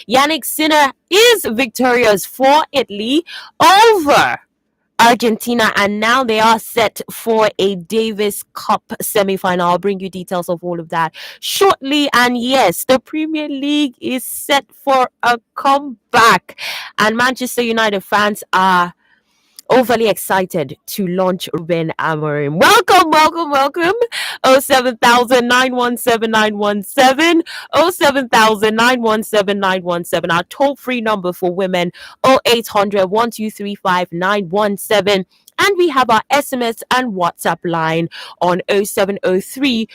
Yannick Sinner is victorious for Italy over Argentina, and now they are set for a Davis Cup semi-final. I'll bring you details of all of that shortly. And yes, the Premier League is set for a comeback, and Manchester United fans are overly excited to launch Ruben Amorim. Welcome. 07000 Our toll-free number for women, 0800 And we have our SMS and WhatsApp line on 0703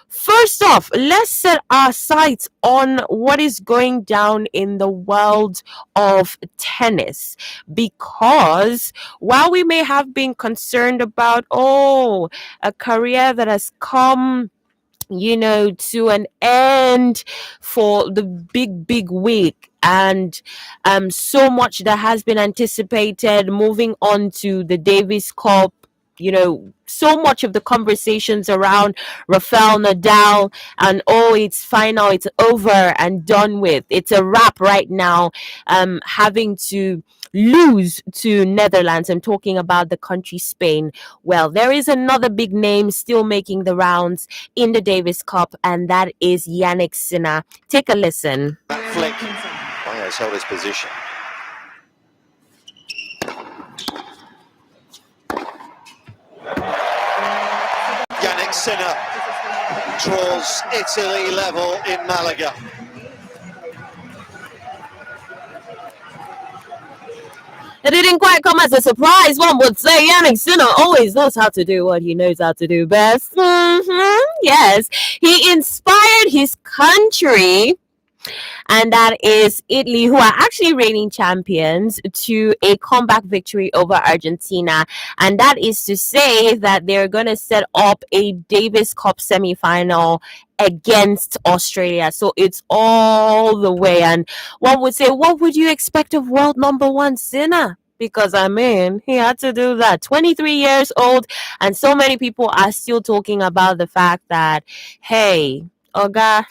First off, let's set our sights on what is going down in the world of tennis, because while we may have been concerned about a career that has come to an end for the big week, and so much that has been anticipated moving on to the Davis Cup, so much of the conversations around Rafael Nadal and it's final, it's over and done with, it's a wrap right now, having to lose to Netherlands. I'm talking about the country Spain. Well, there is another big name still making the rounds in the Davis Cup, and that is Yannick Sinner. Take a listen. That flick. Bayo's held his position. Yannick Sinner draws Italy level in Malaga. It didn't quite come as a surprise, one would say. Yannick Sinner always knows how to do what he knows how to do best. Yes, he inspired his country, and that is Italy, who are actually reigning champions, to a comeback victory over Argentina. And that is to say that they're going to set up a Davis Cup semi-final against Australia. So it's all the way. And one would say, what would you expect of world number one Sinner? Because, he had to do that. 23 years old, and so many people are still talking about the fact that, hey, Oga,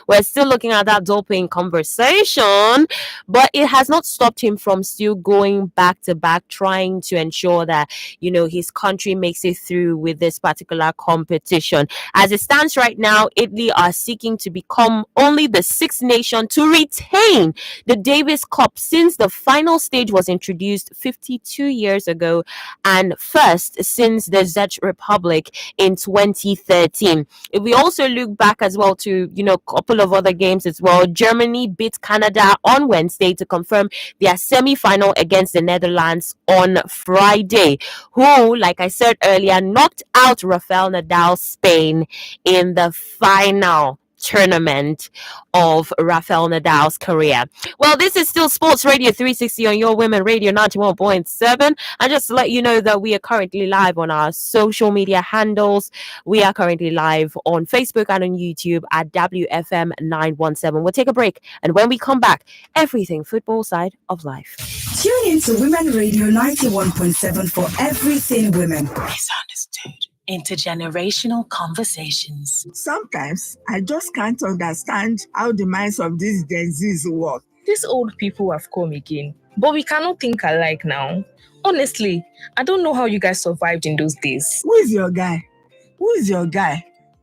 we're still looking at that doping conversation, but it has not stopped him from still going back to back, trying to ensure that, his country makes it through with this particular competition. As it stands right now, Italy are seeking to become only the sixth nation to retain the Davis Cup since the final stage was introduced 52 years ago, and first since the Czech Republic in 2013. If we also look back as well to a couple of other games as well, Germany beat Canada on Wednesday to confirm their semi-final against the Netherlands on Friday, who, like I said earlier, knocked out Rafael Nadal Spain in the final tournament of Rafael Nadal's career. Well, this is still Sports Radio 360 on your Women Radio 91.7. And just to let you know that we are currently live on our social media handles. We are currently live on Facebook and on YouTube at WFM 917. We'll take a break, and when we come back, everything football side of life. Tune in to Women Radio 91.7 for everything women. Misunderstood. Intergenerational conversations. Sometimes I just can't understand how the minds of these Gen Zs work. These old people have come again, but we cannot think alike now. Honestly, I don't know how you guys survived in those days. Who is your guy?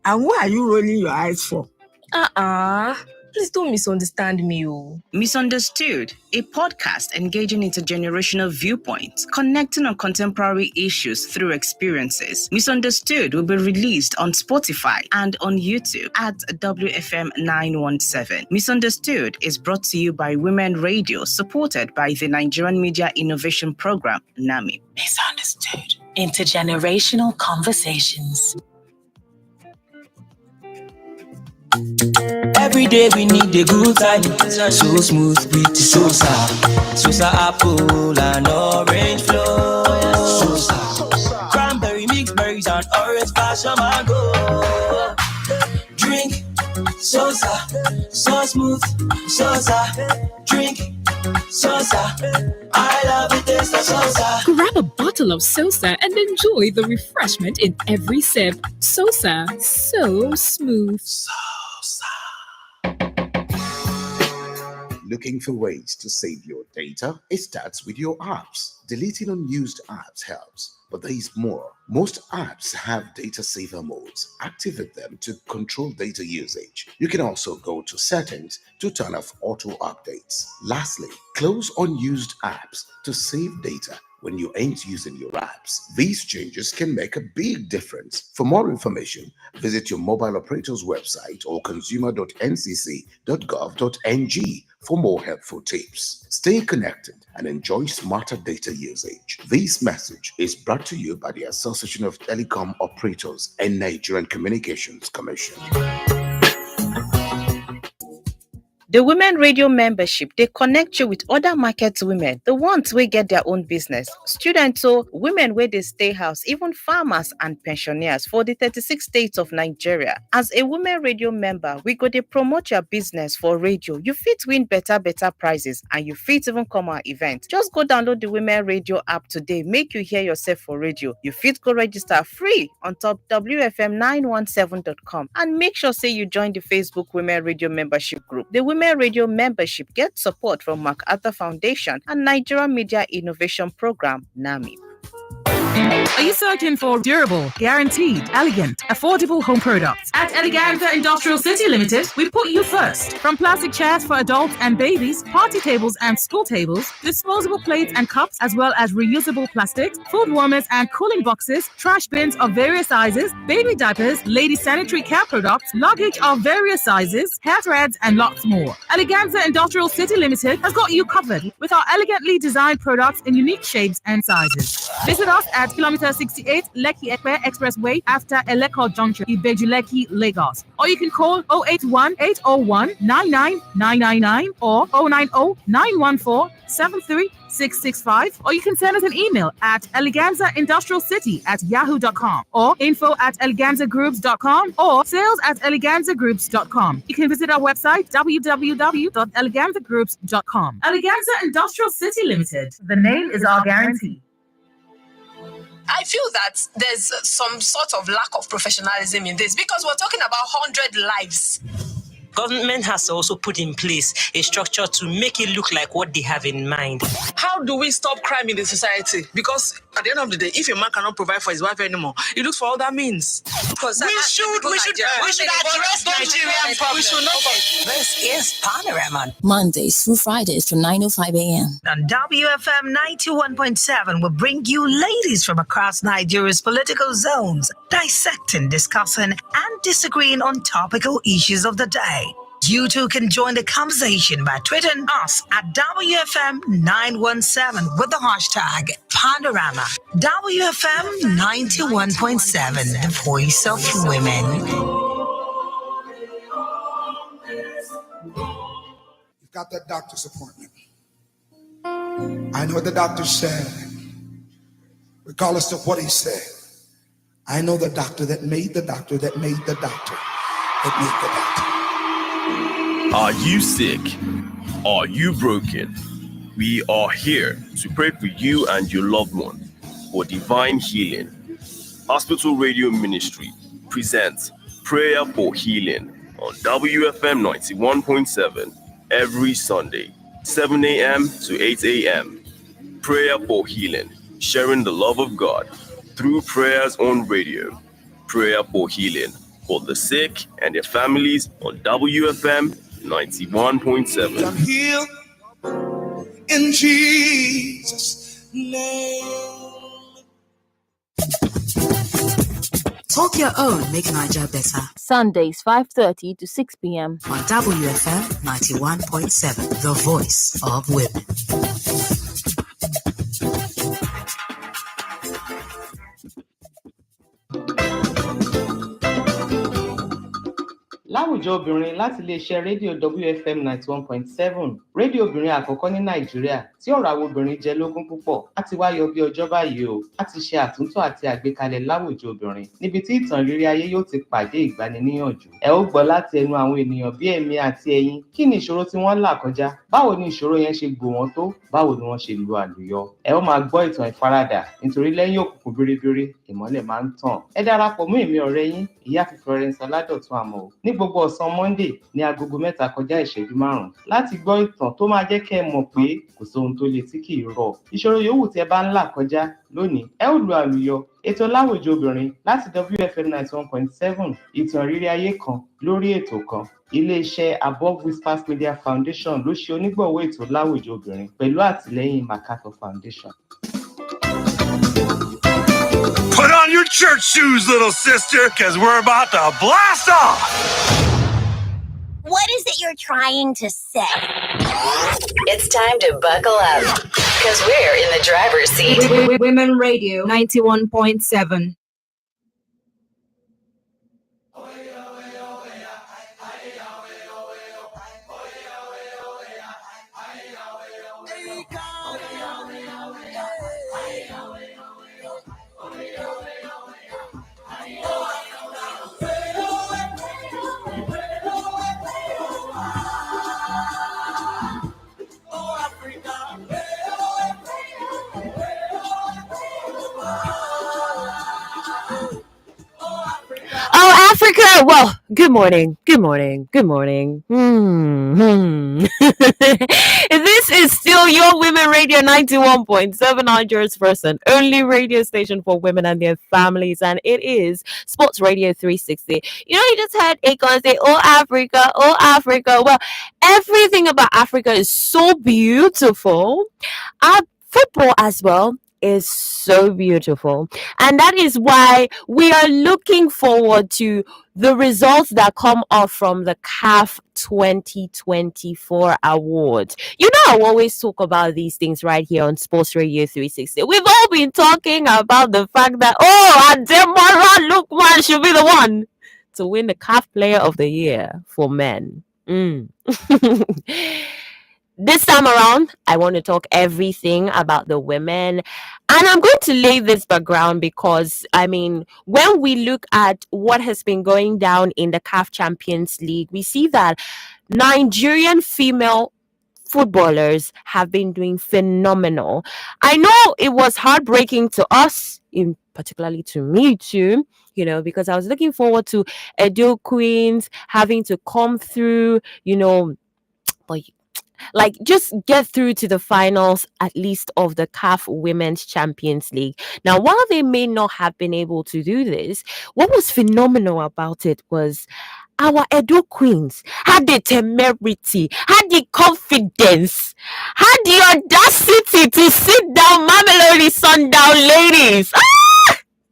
And what are you rolling your eyes for? Please don't misunderstand me. Misunderstood, a podcast engaging intergenerational viewpoints, connecting on contemporary issues through experiences. Misunderstood will be released on Spotify and on YouTube at WFM 917. Misunderstood is brought to you by Women Radio, supported by the Nigerian Media Innovation Program, NAMI. Misunderstood, intergenerational conversations. Every day we need a good time. So smooth with the Sosa apple and orange flow. Sosa cranberry mixed berries and orange passion mango. Drink Sosa, so smooth. Sosa, drink Sosa. I love it, taste of Sosa. Grab a bottle bottle of Sosa and enjoy the refreshment in every sip. Sosa, so smooth. Looking for ways to save your data? It starts with your apps. Deleting unused apps helps, but there is more. Most apps have data saver modes. Activate them to control data usage. You can also go to settings to turn off auto updates. Lastly, close unused apps to save data when you ain't using your apps. These changes can make a big difference. For more information, visit your mobile operator's website or consumer.ncc.gov.ng for more helpful tips. Stay connected and enjoy smarter data usage. This message is brought to you by the Association of Telecom Operators and Nigerian Communications Commission. The Women Radio membership, they connect you with other market women, the ones who get their own business, students, so women where they stay house, even farmers and pensioners for the 36 states of Nigeria. As a Women Radio member, we go to promote your business for radio. You fit win better prizes and you fit even come our event. Just go download the Women Radio app today, make you hear yourself for radio. You fit go register free on top WFM917.com and make sure say you join the Facebook Women Radio membership group. The Women Radio membership gets support from MacArthur Foundation and Nigeria Media Innovation Program, NAMI. Are you searching for durable, guaranteed, elegant, affordable home products? At Eleganza Industrial City Limited, we put you first. From plastic chairs for adults and babies, party tables and school tables, disposable plates and cups, as well as reusable plastics, food warmers and cooling boxes, trash bins of various sizes, baby diapers, lady sanitary care products, luggage of various sizes, hair threads, and lots more. Eleganza Industrial City Limited has got you covered with our elegantly designed products in unique shapes and sizes. Visit us at Kilometer 68 Lekki Ekpe Expressway after Eleko Junction, Ibeju Lekki, Lagos. Or you can call 081 801 99999 or 090 914 73665, or you can send us an email at eleganzaindustrialcity@yahoo.com or info@eleganzagroups.com or sales@eleganzagroups.com. You can visit our website www.eleganzagroups.com. Eleganza Industrial City Limited. The name is our guarantee. I feel that there's some sort of lack of professionalism in this because we're talking about 100 lives. Government has to also put in place a structure to make it look like what they have in mind. How do we stop crime in the society? Because at the end of the day, if a man cannot provide for his wife anymore, he looks for other means. We should address Nigerian problems. We should not. This is Panorama. Mondays through Fridays from 9:05 a.m. On WFM 91.7 will bring you ladies from across Nigeria's political zones, dissecting, discussing, and disagreeing on topical issues of the day. You too can join the conversation by tweeting us at WFM917 with the hashtag Panorama. WFM 91.7, the voice of women. You've got that doctor's appointment. I know what the doctor said, regardless of what he said. I know the doctor that made the doctor that made the doctor that made the doctor. Are you sick? Are you broken? We are here to pray for you and your loved one for divine healing. Hospital Radio Ministry presents Prayer for Healing on WFM 91.7 every Sunday, 7 a.m. to 8 a.m. Prayer for Healing, sharing the love of God through prayers on radio. Prayer for Healing for the sick and their families on WFM 91.7. I'm healed in Jesus' name. Talk your own, make Nigeria better. Sundays 5:30 to 6 p.m. on WFM 91.7, the voice of women. Láwùjọ obìnrin láti iléeṣẹ́ rédíò WFM 91.7, rédíò obìnrin àkọ́kọ́ ní Nàìjíríà tí ọ̀rọ̀ àwọn obìnrin jẹ lógún púpọ̀. A ti wá yọ bí ọjọ́ báyìí o, a ti ṣe àtúntò àti àgbékalẹ̀ láwùjọ obìnrin níbi tí ìtàn ìrírí ayé yóò ti pàdé ìgbaniníyànjú. Ẹ ó gbọ́ láti ẹnu àwọn ènìyàn bí èmi àti ẹ̀yin, kí ni ìṣòro tí wọ́n là kọjá, báwo ni ìṣòro yẹn ṣe gbò wọ́n tó, báwo ni wọ́n ṣe lu àlùyọ. Ẹ ó máa gbọ́ ìtàn ìfaradà nítorí lẹ́yìn òkùnkùn biribiri ìmọ́lẹ̀ máa ń tàn. Ẹ darapọ̀ mọ́ èmi ọ̀rẹ́ yín ìyáàfin Florence Ọládọ̀tun Àmọ́ ní gbogbo ọ̀sán Monday ní agogo 3 kọjá ìṣẹ́jú 5 láti gbọ́ ìtàn tó máa jẹ́ kẹ́ ẹ mọ̀ pé kò sóhun tó le tí kì í rọ̀. Ìṣòro yòówù tí ẹ bá ń là kọjá lónìí ẹ ó lu àlùyọ. Ètò láwùjọ obìnrin láti WFM 91.7 ìtàn ìrírí ayé kan lórí ètò kan. Ilé-iṣẹ́ Above Whispers Media Foundation ló ṣe onígbọ̀wọ́ ètò láwùjọ obìnrin pẹ̀lú àtìlẹ́yìn MacArthur Foundation. Put on your church shoes, little sister, because we're about to blast off. What is it you're trying to say? It's time to buckle up because we're in the driver's seat. Women Radio 91.7. Oh, Africa! Well, good morning. Good morning. Good morning. This is still your Women Radio 91.7, Nigeria's first and only radio station for women and their families, and it is Sports Radio 360. You know, you just heard Akon say, "Oh, Africa, oh, Africa." Well, everything about Africa is so beautiful. Our football as well is so beautiful, and that is why we are looking forward to the results that come off from the CAF 2024 awards. You know, I always talk about these things right here on Sports Radio 360. We've all been talking about the fact that Ademola Lookman should be the one to win the CAF Player of the Year for men. This time around, I want to talk everything about the women. And I'm going to lay this background because, I mean, when we look at what has been going down in the CAF Champions League, we see that Nigerian female footballers have been doing phenomenal. I know it was heartbreaking to us, particularly to me too, you know, because I was looking forward to Edo Queens having to come through, you know, but like just get through to the finals at least of the CAF Women's Champions League. Now, while they may not have been able to do this, what was phenomenal about it was our Edo Queens had the temerity, had the confidence, had the audacity to sit down Mamelodi Sundown ladies.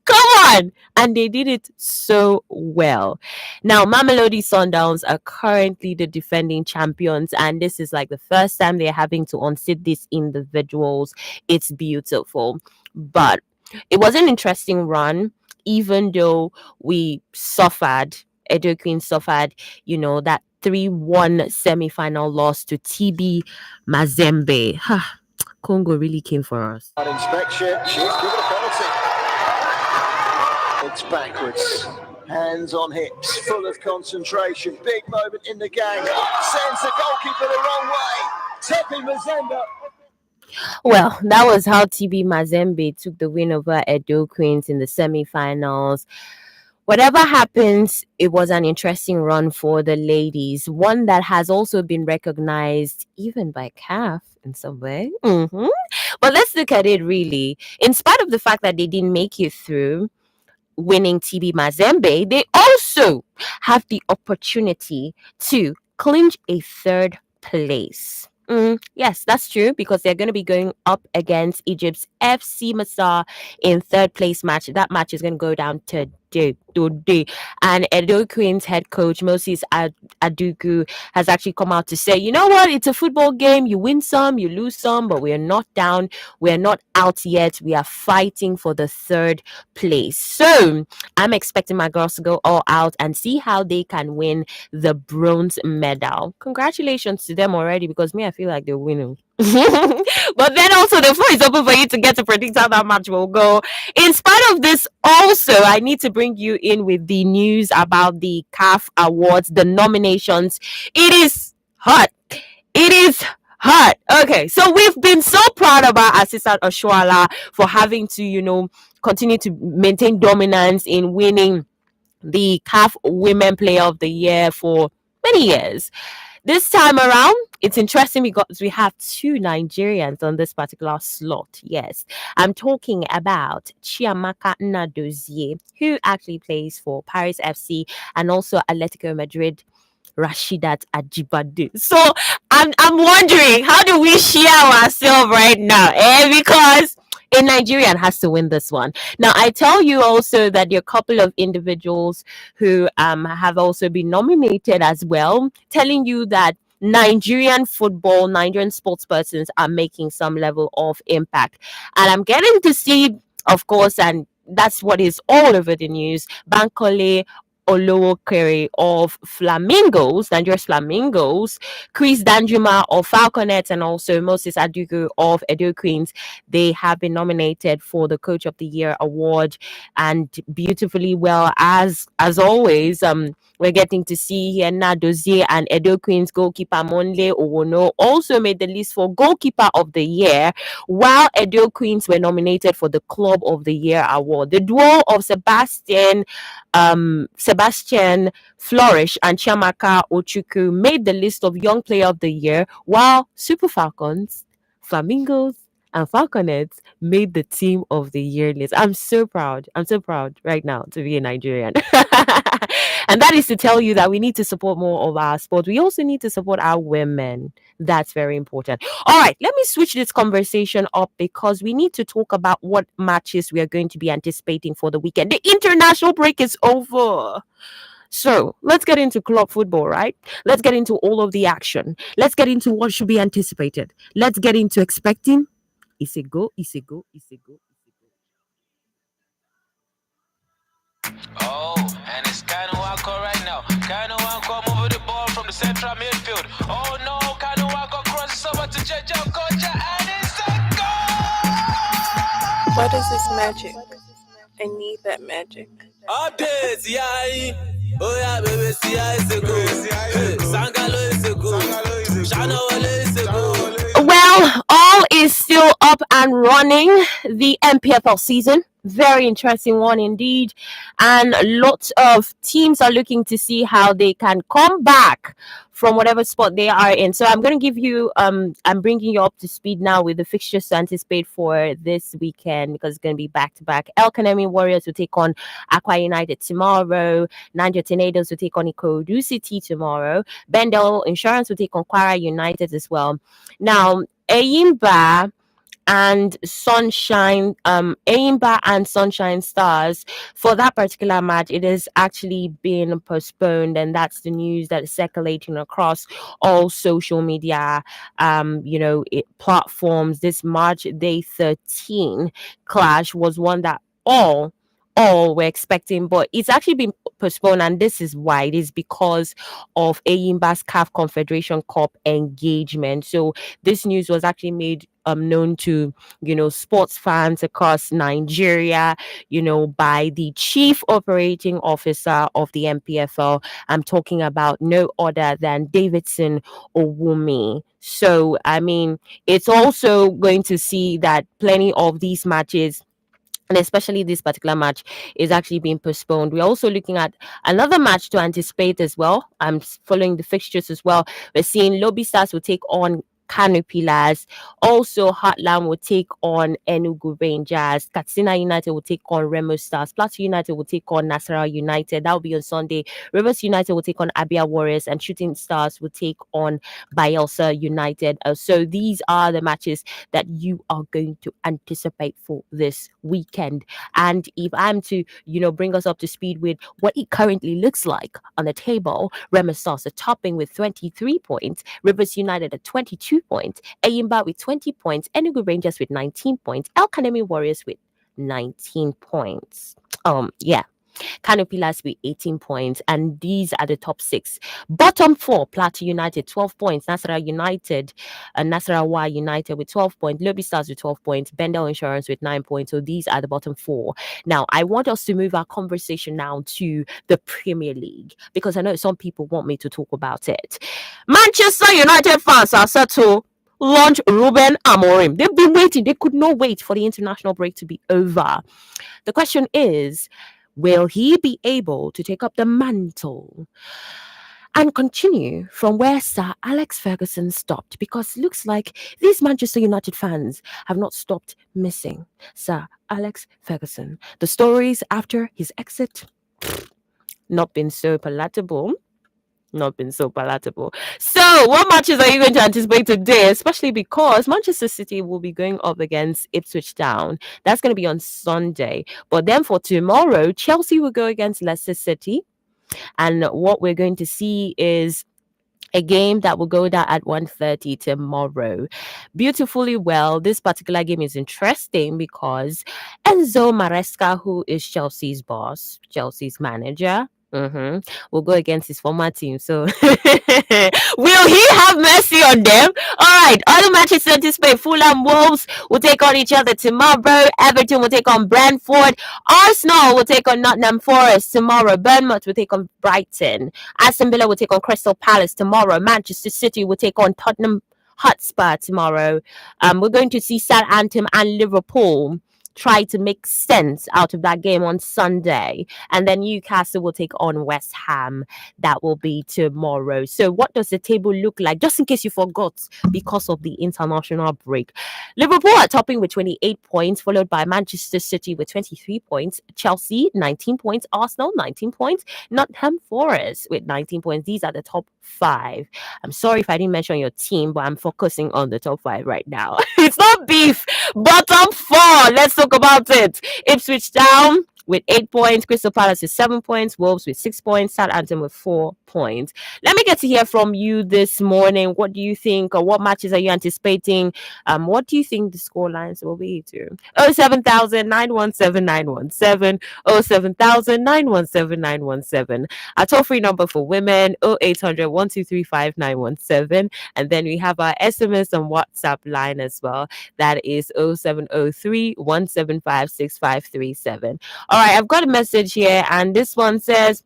Come on! And they did it so well. Now, Mamelodi Sundowns are currently the defending champions, and this is like the first time they're having to unseat these individuals. It's beautiful. But it was an interesting run, even though we suffered, Edo Queen suffered, you know, that 3-1 semi-final loss to TB Mazembe. Congo really came for us. On inspection, she's given a penalty. It's backwards, hands on hips, full of concentration, big moment in the game, sends the goalkeeper the wrong way, Tepe Mazembe. Well, that was how TB Mazembe took the win over Edo Queens in the semi-finals. Whatever happens, it was an interesting run for the ladies, one that has also been recognized even by CAF in some way. But let's look at it really. In spite of the fact that they didn't make it through, winning TB Mazembe, they also have the opportunity to clinch a third place. Yes, that's true, because they're going to be going up against Egypt's FC Masar in third place match. That match is going to go down today. And Edo Queens head coach Moses Adugu has actually come out to say, you know what, it's a football game. You win some, you lose some, but we're not down. We're not out yet. We are fighting for the third place. So I'm expecting my girls to go all out and see how they can win the bronze medal. Congratulations to them already, because me, I feel like they're winning. But then also the floor is open for you to get to predict how that match will go. In spite of this, also I need to bring you in with the news about the CAF awards, the nominations. It is hot. It is Hurt. Okay, so we've been so proud about Assistant Oshuala for having to, continue to maintain dominance in winning the CAF Women Player of the Year for many years. This time around, it's interesting because we have two Nigerians on this particular slot. Yes, I'm talking about Chiamaka Nnadozie, who actually plays for Paris FC and also Atletico Madrid. Rasheedat Ajibade. So I'm wondering, how do we share ourselves right now? Because a Nigerian has to win this one. Now, I tell you also that there are a couple of individuals who have also been nominated as well, telling you that Nigerian football, Nigerian sports persons are making some level of impact. And I'm getting to see, of course, and that's what is all over the news, Bankole Olowokere of Flamingos, Nigeria's Flamingos, Chris Danjuma of Falconets, and also Moses Adugu of Edo Queens. They have been nominated for the Coach of the Year award, and beautifully well as always. We're getting to see here Nnadozie and Edo Queens goalkeeper Monle Owono also made the list for goalkeeper of the year, while Edo Queens were nominated for the Club of the Year award. The duo of Sebastian Flourish and Chiamaka Ochuku made the list of Young Player of the Year, while Super Falcons, Flamingos, and Falconets made the Team of the Year list. I'm so proud. I'm so proud right now to be a Nigerian. And that is to tell you that we need to support more of our sport. We also need to support our women. That's very important. All right, let me switch this conversation up because we need to talk about what matches we are going to be anticipating for the weekend. The international break is over. So let's get into club football, right? Let's get into all of the action. Let's get into what should be anticipated. Let's get into expecting. It's a go, it's a go, it's a go. Oh, and it's Kanawako right now. Kanawako moving the ball from the central midfield. Oh no, Kanawako crosses over to Jejo Kocha, and it's a goal! What is this magic? I need that magic. Updates, yeah. Oh yeah, baby, see it's a goal. Sangalo is a goal. Shanawale is a goal. Well, all is still up and running. The MPFL season. Very interesting one indeed. And lots of teams are looking to see how they can come back from whatever spot they are in. So I'm going to give you, I'm bringing you up to speed now with the fixtures to anticipate for this weekend because it's going to be back to back. El Kanemi Warriors will take on Aqua United tomorrow. Niger Tornadoes will take on Ikorodu City tomorrow. Bendel Insurance will take on Kwara United as well. Now, Eyimba and Sunshine, Aimba and Sunshine Stars, for that particular match, it has actually been postponed, and that's the news that is circulating across all social media, platforms. This March Day 13 clash was one that all were expecting, but it's actually been postponed, and this is why. It is because of Ayimba's CAF Confederation Cup engagement. So this news was actually made known to sports fans across Nigeria, by the chief operating officer of the MPFL. I'm talking about no other than Davidson Owumi. So I mean, it's also going to see that plenty of these matches, and especially this particular match, is actually being postponed. We're also looking at another match to anticipate as well. I'm following the fixtures as well. We're seeing Lobby Stars will take on Kano Pillars. Also, Heartland will take on Enugu Rangers. Katsina United will take on Remo Stars. Plateau United will take on Nasarawa United. That will be on Sunday. Rivers United will take on Abia Warriors, and Shooting Stars will take on Bayelsa United. So these are the matches that you are going to anticipate for this weekend. And if I'm to, bring us up to speed with what it currently looks like on the table, Remo Stars are topping with 23 points. Rivers United at 22 points, Eyimba with 20 points, Enugu Rangers with 19 points, El Kanemi Warriors with 19 points. Kano Pillars with 18 points, and these are the top 6. Bottom 4, Plateau United 12 points, Nasarawa United and Nasarawa United with 12 points, Lobby Stars with 12 points, Bendel Insurance with 9 points. So these are the bottom 4. Now, I want us to move our conversation now to the Premier League because I know some people want me to talk about it. Manchester United fans are set to launch Ruben Amorim. They've been waiting. They could not wait for the international break to be over. The question is, will he be able to take up the mantle and continue from where Sir Alex Ferguson stopped? Because it looks like these Manchester United fans have not stopped missing Sir Alex Ferguson. The stories after his exit, not been so palatable. So, what matches are you going to anticipate today? Especially because Manchester City will be going up against Ipswich Town. That's going to be on Sunday. But then for tomorrow, Chelsea will go against Leicester City. And what we're going to see is a game that will go down at 1:30 tomorrow. Beautifully well, this particular game is interesting because Enzo Maresca, who is Chelsea's boss, Chelsea's manager, will go against his former team. So will he have mercy on them? All right, other matches to anticipate: Fulham Wolves will take on each other tomorrow. Everton will take on Brentford. Arsenal will take on Nottingham Forest tomorrow. Bournemouth will take on Brighton. Aston Villa will take on Crystal Palace tomorrow. Manchester City will take on Tottenham Hotspur tomorrow. We're going to see Southampton and Liverpool try to make sense out of that game on Sunday. And then Newcastle will take on West Ham. That will be tomorrow. So what does the table look like? Just in case you forgot, because of the international break. Liverpool are topping with 28 points, followed by Manchester City with 23 points, Chelsea 19 points, Arsenal 19 points, Nottingham Forest with 19 points. These are the top 5. I'm sorry if I didn't mention your team, but I'm focusing on the top 5 right now. It's not beef. Bottom 4. Let's talk about it. Ipswich Town with 8 points, Crystal Palace with 7 points, Wolves with 6 points, Southampton with 4 points. Let me get to hear from you this morning. What do you think, or what matches are you anticipating? What do you think the score lines will be to? 07000 917 917, 07000 917 917. Our toll-free number for women, 0800 1235 917. And then we have our SMS and WhatsApp line as well. That is 0703 175 6537. All right, I've got a message here, and this one says,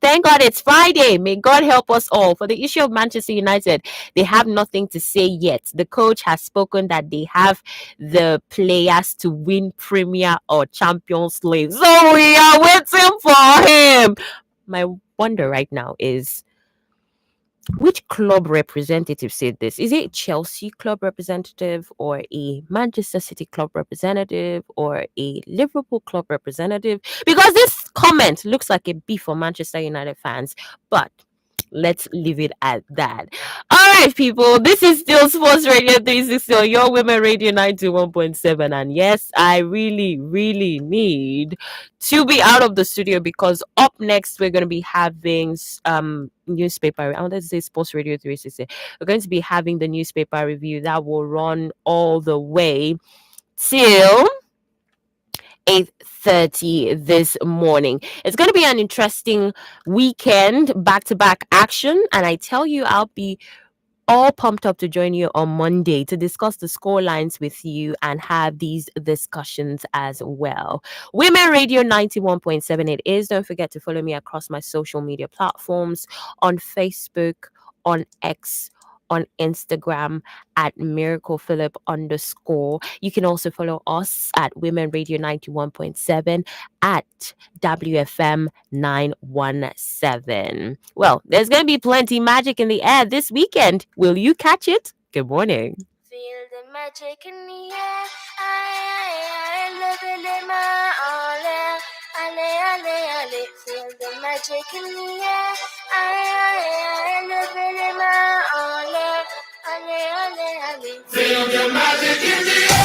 thank God it's Friday. May God help us all. For the issue of Manchester United, they have nothing to say yet. The coach has spoken that they have the players to win Premier or Champions League. So we are waiting for him. My wonder right now is, which club representative said this? Is it a Chelsea club representative, or a Manchester City club representative, or a Liverpool club representative? Because this comment looks like a beef for Manchester United fans, but let's leave it at that. All right, people, this is still Sports Radio 360 on your Women Radio 91.7. And yes, I really need to be out of the studio, because up next we're going to be having newspaper. I wanted to say Sports Radio 360. We're going to be having the newspaper review that will run all the way till 8:30 this morning. It's going to be an interesting weekend, back-to-back action, and I tell you, I'll be all pumped up to join you on Monday to discuss the score lines with you and have these discussions as well. Women Radio 91.7 it is. Don't forget to follow me across my social media platforms on Facebook, on X, on Instagram at MiraclePhilip _. You can also follow us at Women Radio 91.7 at WFM 917. Well, there's going to be plenty magic in the air this weekend. Will you catch it? Good morning. Feel the magic in the air. I love it in my all air. Ale. Feel the magic in the air. I love it in my all air. Ale. Feel the magic in the air.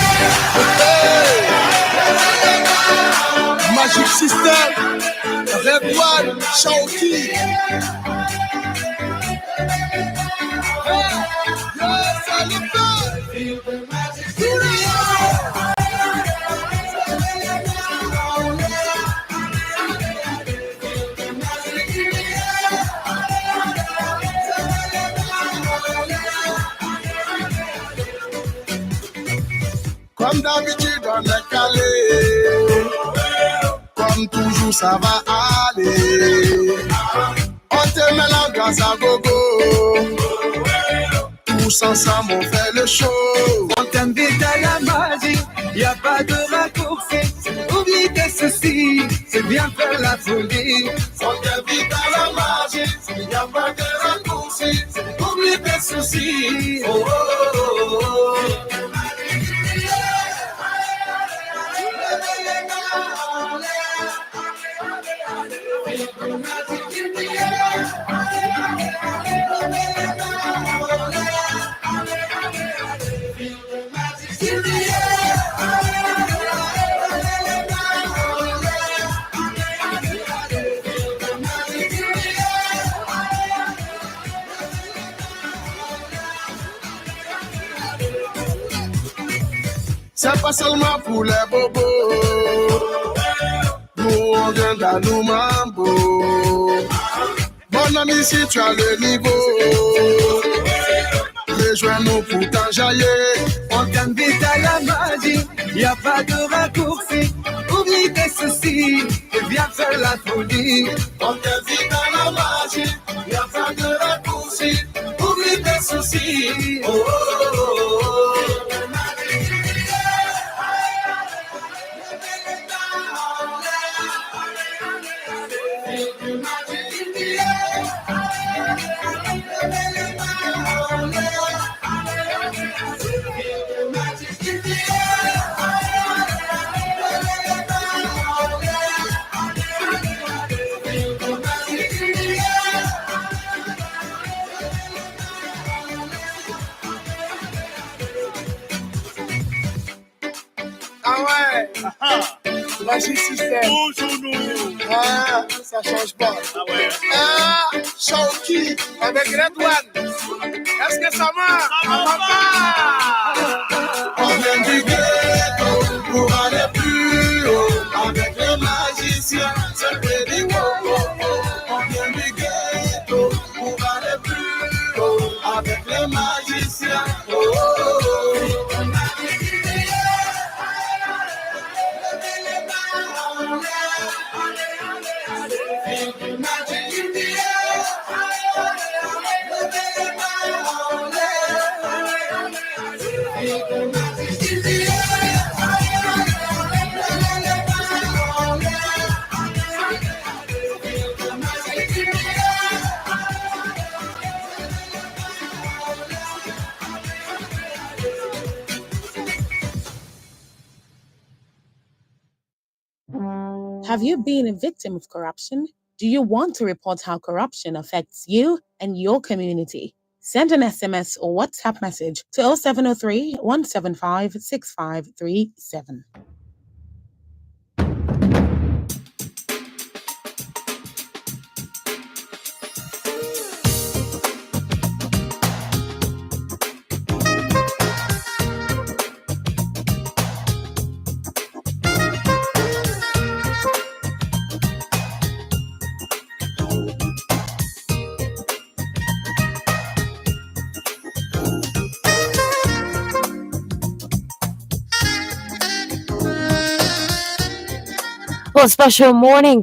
Magic System, Red One, Shawty. Feel the magic in the Comme d'habitude, on est calé. Comme toujours, ça va aller. On te met la gaz à gogo. Tout tous ensemble on fait le show. On t'invite à la magie, y a pas de raccourci. Oublie tes soucis, c'est bien faire la folie. On t'invite à la magie, y a pas de raccourci. Oublie tes soucis. Oh, oh, oh, oh. C'est pas seulement pour les bobos. Nous on vient d'Alou Mambo. Mon ami, si tu as le niveau, rejoins-nous pour t'enjailler. On t'invite à la magie, y a pas de raccourci. Oublie tes soucis et viens faire la folie. On t'invite à la magie, y a pas de raccourci. Oublie tes soucis. Oh, oh, oh, oh. Ah ouais, magie système. Bonjour nous. Ah, ça change pas. Ah ouais. Ah, Shawky avec Red One. Est-ce que ça marche? Ça va pas. On vient du ghetto pour aller plus haut. Avec les magiciens, c'est le Baby Coco. On vient du ghetto pour aller plus haut. Avec les magiciens. Oh, oh, oh. Have you been a victim of corruption? Do you want to report how corruption affects you and your community? Send an SMS or WhatsApp message to 0703 175 6537. What special morning